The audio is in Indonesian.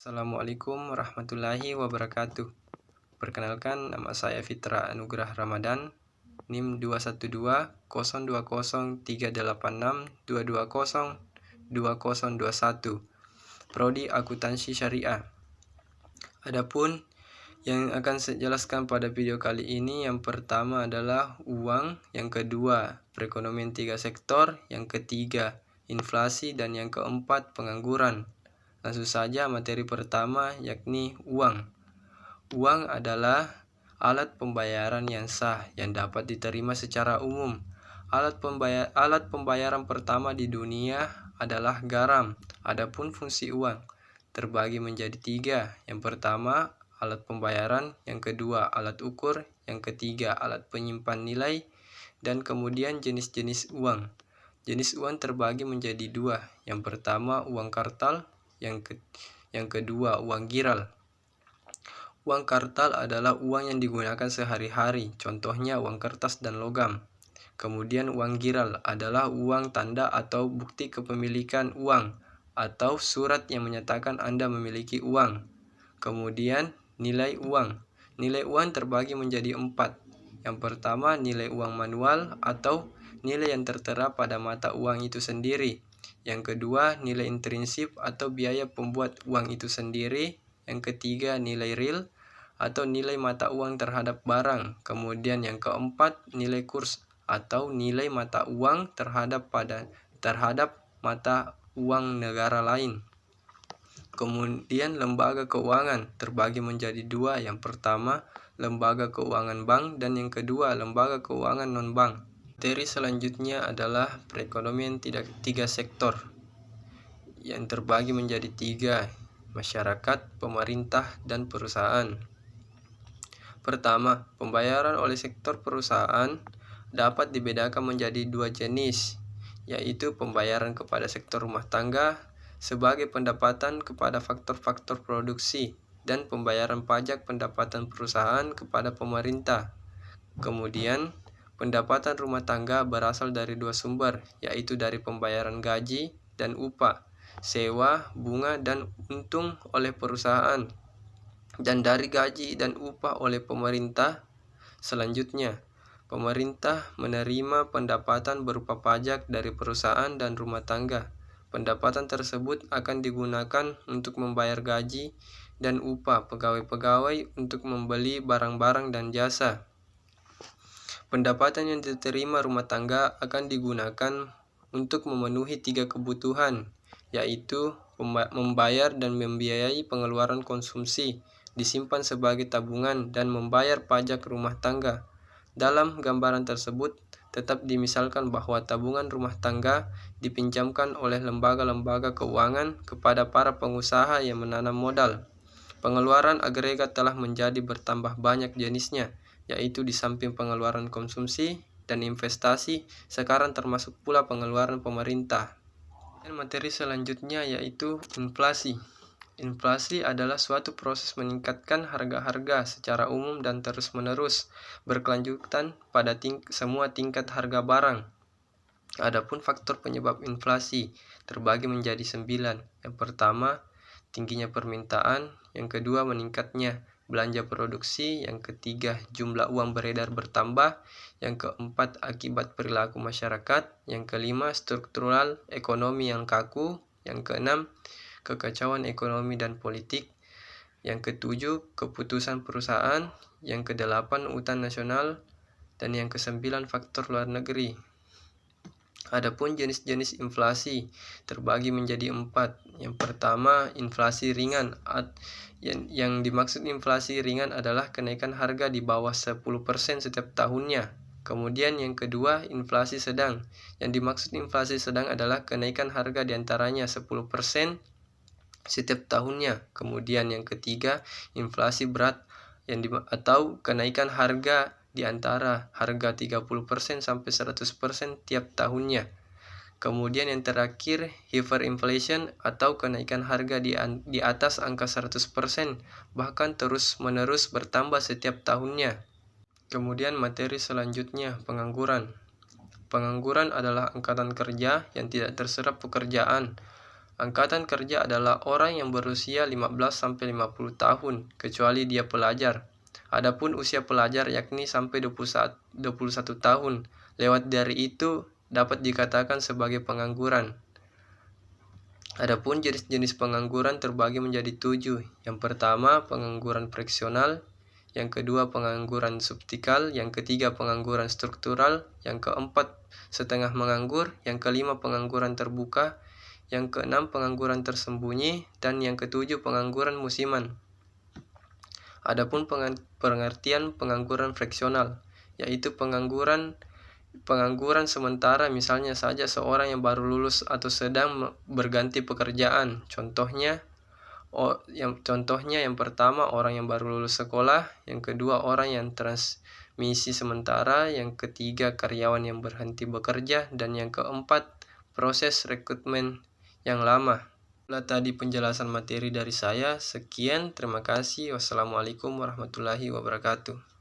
Assalamualaikum warahmatullahi wabarakatuh. Perkenalkan, nama saya Fitra Anugrah Ramadan, NIM 21202038622022021, Prodi Akuntansi Syariah. Adapun yang akan saya jelaskan pada video kali ini, yang pertama adalah uang, yang kedua perekonomian tiga sektor, yang ketiga inflasi, dan yang keempat pengangguran. Langsung saja materi pertama, yakni uang. Uang adalah alat pembayaran yang sah yang dapat diterima secara umum. Alat pembayaran pertama di dunia adalah garam. Adapun fungsi uang terbagi menjadi tiga. Yang pertama, alat pembayaran, yang kedua alat ukur, yang ketiga alat penyimpan nilai, dan kemudian jenis-jenis uang. Jenis uang terbagi menjadi dua. Yang pertama uang kartal, yang kedua uang giral. Uang kartal adalah uang yang digunakan sehari-hari, contohnya uang kertas dan logam. Kemudian uang giral adalah uang tanda atau bukti kepemilikan uang atau surat yang menyatakan Anda memiliki uang. Kemudian nilai uang. Nilai uang terbagi menjadi empat. Yang pertama nilai uang manual atau nilai yang tertera pada mata uang itu sendiri. Yang kedua nilai intrinsip atau biaya pembuat uang itu sendiri. Yang ketiga nilai real atau nilai mata uang terhadap barang. Kemudian yang keempat nilai kurs atau nilai mata uang terhadap mata uang negara lain. Kemudian lembaga keuangan terbagi menjadi dua. Yang pertama lembaga keuangan bank, dan yang kedua lembaga keuangan non-bank. Materi selanjutnya adalah perekonomian tiga sektor yang terbagi menjadi tiga: masyarakat, pemerintah, dan perusahaan. Pertama, pembayaran oleh sektor perusahaan dapat dibedakan menjadi dua jenis, yaitu pembayaran kepada sektor rumah tangga sebagai pendapatan kepada faktor-faktor produksi, dan pembayaran pajak pendapatan perusahaan kepada pemerintah. Kemudian, pendapatan rumah tangga berasal dari dua sumber, yaitu dari pembayaran gaji dan upah, sewa, bunga, dan untung oleh perusahaan, dan dari gaji dan upah oleh pemerintah. Selanjutnya, pemerintah menerima pendapatan berupa pajak dari perusahaan dan rumah tangga. Pendapatan tersebut akan digunakan untuk membayar gaji dan upah pegawai-pegawai, untuk membeli barang-barang dan jasa. Pendapatan yang diterima rumah tangga akan digunakan untuk memenuhi tiga kebutuhan, yaitu membayar dan membiayai pengeluaran konsumsi, disimpan sebagai tabungan, dan membayar pajak rumah tangga. Dalam gambaran tersebut, tetap dimisalkan bahwa tabungan rumah tangga dipinjamkan oleh lembaga-lembaga keuangan kepada para pengusaha yang menanam modal. Pengeluaran agregat telah menjadi bertambah banyak jenisnya, yaitu di samping pengeluaran konsumsi dan investasi, sekarang termasuk pula pengeluaran pemerintah. Dan materi selanjutnya yaitu inflasi. Inflasi adalah suatu proses meningkatkan harga-harga secara umum dan terus-menerus, berkelanjutan pada semua tingkat harga barang. Adapun faktor penyebab inflasi terbagi menjadi 9. Yang pertama, tingginya permintaan. Yang kedua, meningkatnya belanja produksi. Yang ketiga, jumlah uang beredar bertambah. Yang keempat, akibat perilaku masyarakat. Yang kelima, struktural ekonomi yang kaku. Yang keenam, kekacauan ekonomi dan politik. Yang ketujuh, keputusan perusahaan. Yang kedelapan, utang nasional. Dan yang kesembilan, faktor luar negeri. Adapun jenis-jenis inflasi terbagi menjadi 4. Yang pertama, inflasi ringan. Yang dimaksud inflasi ringan adalah kenaikan harga di bawah 10% setiap tahunnya. Kemudian yang kedua, inflasi sedang. Yang dimaksud inflasi sedang adalah kenaikan harga diantaranya 10% setiap tahunnya. Kemudian yang ketiga, inflasi berat, atau kenaikan harga di antara harga 30% sampai 100% tiap tahunnya. Kemudian yang terakhir, hyperinflation, atau kenaikan harga di atas angka 100%, bahkan terus-menerus bertambah setiap tahunnya. Kemudian materi selanjutnya, pengangguran. Pengangguran adalah angkatan kerja yang tidak terserap pekerjaan Angkatan kerja adalah orang yang berusia 15-50 tahun, kecuali dia pelajar. Adapun usia pelajar yakni sampai 21 tahun. Lewat dari itu dapat dikatakan sebagai pengangguran. Adapun jenis-jenis pengangguran terbagi menjadi 7. Yang pertama, pengangguran friksional. Yang kedua, pengangguran subtikal. Yang ketiga, pengangguran struktural. Yang keempat, setengah menganggur. Yang kelima, pengangguran terbuka. Yang keenam, pengangguran tersembunyi. Dan yang ketujuh, pengangguran musiman. Adapun pengertian pengangguran friksional, yaitu pengangguran sementara, misalnya saja seorang yang baru lulus atau sedang berganti pekerjaan. Contohnya yang pertama, orang yang baru lulus sekolah. Yang kedua, orang yang transmisi sementara. Yang ketiga, karyawan yang berhenti bekerja. Dan yang keempat, proses rekrutmen yang lama. Itulah tadi penjelasan materi dari saya. Sekian, terima kasih. Wassalamualaikum warahmatullahi wabarakatuh.